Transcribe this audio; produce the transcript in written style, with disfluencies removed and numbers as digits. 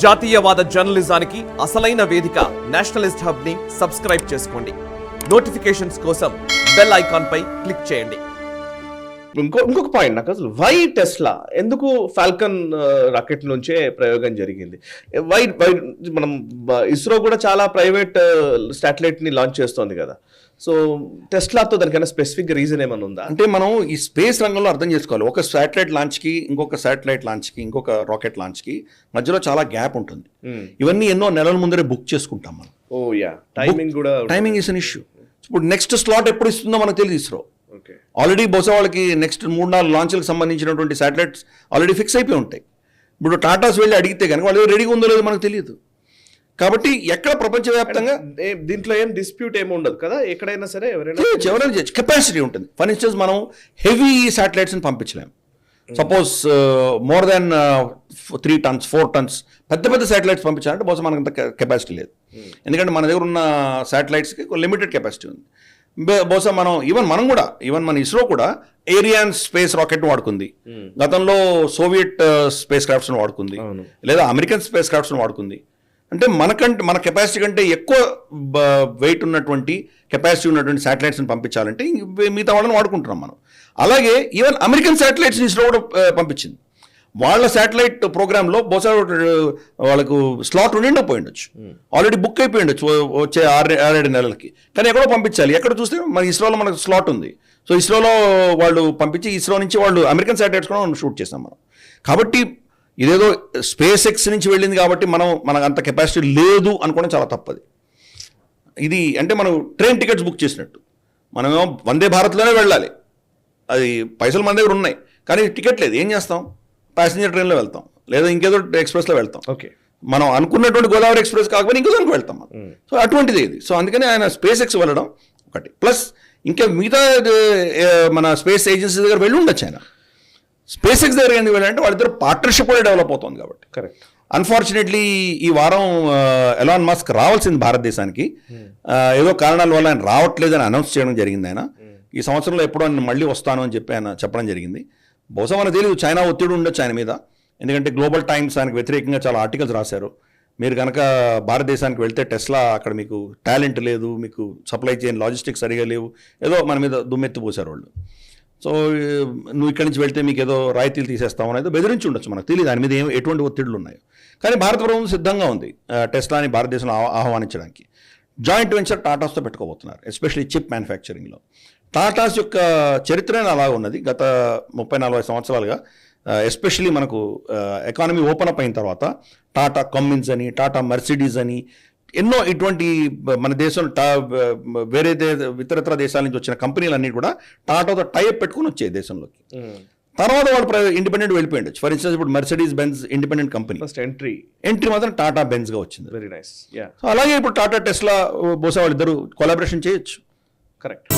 జాతీయవాద జర్నలిజానికి అసలైన వేదిక నేషనలిస్ట్ హబ్ ని సబ్స్క్రైబ్ చేసుకోండి. నోటిఫికేషన్స్ కోసం బెల్ ఐకాన్ పై క్లిక్ చేయండి. ఇంకొక పాయింట్ నాకు అసలు వై టెస్లా ఎందుకు ఫాల్కన్ రాకెట్ నుంచే ప్రయోగం జరిగింది? వై మనం ఇస్రో కూడా చాలా ప్రైవేట్ శాటిలైట్ ని లాంచ్ చేస్తోంది కదా, సో టెస్లాతో దానికైనా స్పెసిఫిక్ రీజన్ ఏమైనా ఉందా? అంటే మనం ఈ స్పేస్ రంగంలో అర్థం చేసుకోవాలి, ఒక శాటిలైట్ లాంచ్కి ఇంకొక శాటిలైట్ లాంచ్కి ఇంకొక రాకెట్ లాంచ్కి మధ్యలో చాలా గ్యాప్ ఉంటుంది. ఇవన్నీ ఎన్నో నెలల ముందరే బుక్ చేసుకుంటాం మనం. ఓ యా, టైమింగ్ కూడా, టైమింగ్ ఇస్ అన్ ఇష్యూ. ఇప్పుడు నెక్స్ట్ స్లాట్ ఎప్పుడు ఇస్తుందో మనకు తెలియదు. ఇస్రో ఆల్రెడీ బహుశా వాళ్ళకి నెక్స్ట్ 3-4 లాంచ్లకు సంబంధించినటువంటి శాటిలైట్స్ ఆల్రెడీ ఫిక్స్ అయిపోయి ఉంటాయి. ఇప్పుడు టాటాస్ వెళ్ళి అడిగితే కనుక వాళ్ళు రెడీగా ఉందో లేదో మనకు తెలియదు. కాబట్టి ఎక్కడ ప్రపంచవ్యాప్తంగా దీంట్లో ఏం డిస్ప్యూట్ ఏమి ఉండదు కదా, ఎక్కడైనా సరే ఎవరైనా చేయొచ్చు. కెపాసిటీ ఉంటుంది. ఫర్ ఇన్స్టెన్స్ మనం హెవీ శాటిలైట్స్ని పంపించలేము. Suppose more than 3 tons 4 tons పెద్ద శాటిలైట్స్ పంపించాలంటే బహుశా మనకు అంత కెపాసిటీ లేదు. ఎందుకంటే మన దగ్గర ఉన్న శాటిలైట్స్కి లిమిటెడ్ కెపాసిటీ ఉంది. బహుశా మనం మన ఇస్రో కూడా ఏరియాన్ స్పేస్ రాకెట్ వాడుకుంది, గతంలో సోవియట్ స్పేస్ క్రాఫ్ట్స్ వాడుకుంది, లేదా అమెరికన్ స్పేస్ క్రాఫ్ట్స్ వాడుకుంది. అంటే మన కెపాసిటీ కంటే ఎక్కువ వెయిట్ ఉన్నటువంటి కెపాసిటీ ఉన్నటువంటి శాటిలైట్స్ని పంపించాలంటే మిగతా వాళ్ళని వాడుకుంటున్నాం మనం. అలాగే ఈవెన్ అమెరికన్ శాటిలైట్స్ని ఇస్రో కూడా పంపించింది. వాళ్ళ శాటిలైట్ ప్రోగ్రాంలో బహుశా వాళ్ళకు స్లాట్ ఉండిపోయి ఉండొచ్చు, ఆల్రెడీ బుక్ అయిపోయి ఉండొచ్చు వచ్చే 6-7 నెలలకి. కానీ ఎక్కడో పంపించాలి. ఎక్కడ చూస్తే మన ఇస్రోలో మనకు స్లాట్ ఉంది. సో ఇస్రోలో వాళ్ళు పంపించి ఇస్రో నుంచి వాళ్ళు అమెరికన్ శాటిలైట్స్ కూడా మనం షూట్ చేస్తాం మనం. కాబట్టి ఇదేదో స్పేస్ ఎక్స్ నుంచి వెళ్ళింది కాబట్టి మనకు అంత కెపాసిటీ లేదు అనుకోవడం చాలా తప్పది. ఇది అంటే మనం ట్రైన్ టికెట్స్ బుక్ చేసినట్టు, మనమేమో వందే భారత్లోనే వెళ్ళాలి, అది పైసలు మన దగ్గర ఉన్నాయి, కానీ టికెట్ లేదు. ఏం చేస్తాం? ప్యాసింజర్ ట్రైన్లో వెళ్తాం, లేదా ఇంకేదో ఎక్స్ప్రెస్లో వెళ్తాం. ఓకే, మనం అనుకున్నటువంటి గోదావరి ఎక్స్ప్రెస్ కాకపోతే ఇంకో దానికి వెళ్తాం మనం. సో అటువంటిది ఇది. సో అందుకని ఆయన స్పేస్ ఎక్స్ వెళ్ళడం ఒకటి, ప్లస్ ఇంకా మిగతా మన స్పేస్ ఏజెన్సీ దగ్గర వెళ్ళి ఉండొచ్చు. ఆయన స్పేస్ ఎక్స్ దగ్గర ఎందుకు వెళ్ళాలంటే వాళ్ళిద్దరు పార్ట్నర్షిప్ కూడా డెవలప్ అవుతుంది కాబట్టి. కరెక్ట్. అన్ఫార్చునేట్లీ ఈ వారం ఎలాన్ మస్క్ రావాల్సింది భారతదేశానికి, ఏదో కారణాల వల్ల ఆయన రావట్లేదని అనౌన్స్ చేయడం జరిగింది. ఆయన ఈ సంవత్సరంలో ఎప్పుడో నేను మళ్ళీ వస్తాను అని చెప్పి ఆయన చెప్పడం జరిగింది. బహుశా మనకు తెలియదు, చైనా ఒత్తిడి ఉండొచ్చు ఆయన మీద. ఎందుకంటే గ్లోబల్ టైమ్స్ ఆయనకు వ్యతిరేకంగా చాలా ఆర్టికల్స్ రాశారు. మీరు కనుక భారతదేశానికి వెళ్తే టెస్లా అక్కడ మీకు టాలెంట్ లేదు, మీకు సప్లై చైన్ లాజిస్టిక్స్ సరిగా లేవు, ఏదో మన మీద దుమ్మెత్తి పోసారు వాళ్ళు. సో నువ్వు ఇక్కడి నుంచి వెళ్తే మీకు ఏదో రాయితీలు తీసేస్తామో ఏదో బెదిరించి ఉండొచ్చు, మనకు తెలియదు ఆయన మీద ఎటువంటి ఒత్తిడులు ఉన్నాయో. కానీ భారత ప్రభుత్వం సిద్ధంగా ఉంది టెస్లాని భారతదేశంలో ఆహ్వానించడానికి. జాయింట్ వెంచర్ టాటాస్తో పెట్టుకోబోతున్నారు, ఎస్పెషల్లీ చిప్ మ్యానుఫ్యాక్చరింగ్లో. టాటాస్ యొక్క చరిత్రనే అలా ఉన్నది గత 30-40 సంవత్సరాలుగా. ఎస్పెషల్లీ మనకు ఎకానమీ ఓపెన్ అప్ అయిన తర్వాత టాటా కమ్మిన్స్ అని, టాటా మర్సిడీస్ అని ఎన్నో ఇటువంటి మన దేశం వేరే ఇతరత్ర దేశాల నుంచి వచ్చిన కంపెనీలన్నీ కూడా టాటాతో టైప్ పెట్టుకుని వచ్చాయి దేశంలోకి. తర్వాత వాళ్ళు ఇండిపెండెంట్ వెళ్ళిపోయి ఉండొచ్చు. ఫర్ ఇన్స్టెన్స్ ఇప్పుడు Mercedes Benz independent company, first entry మాత్రం టాటా బెంజ్గా వచ్చింది. Very nice. సో అలాగే ఇప్పుడు టాటా టెస్లా బహుశా వాళ్ళిద్దరు కొలాబరేషన్ చేయొచ్చు. కరెక్ట్.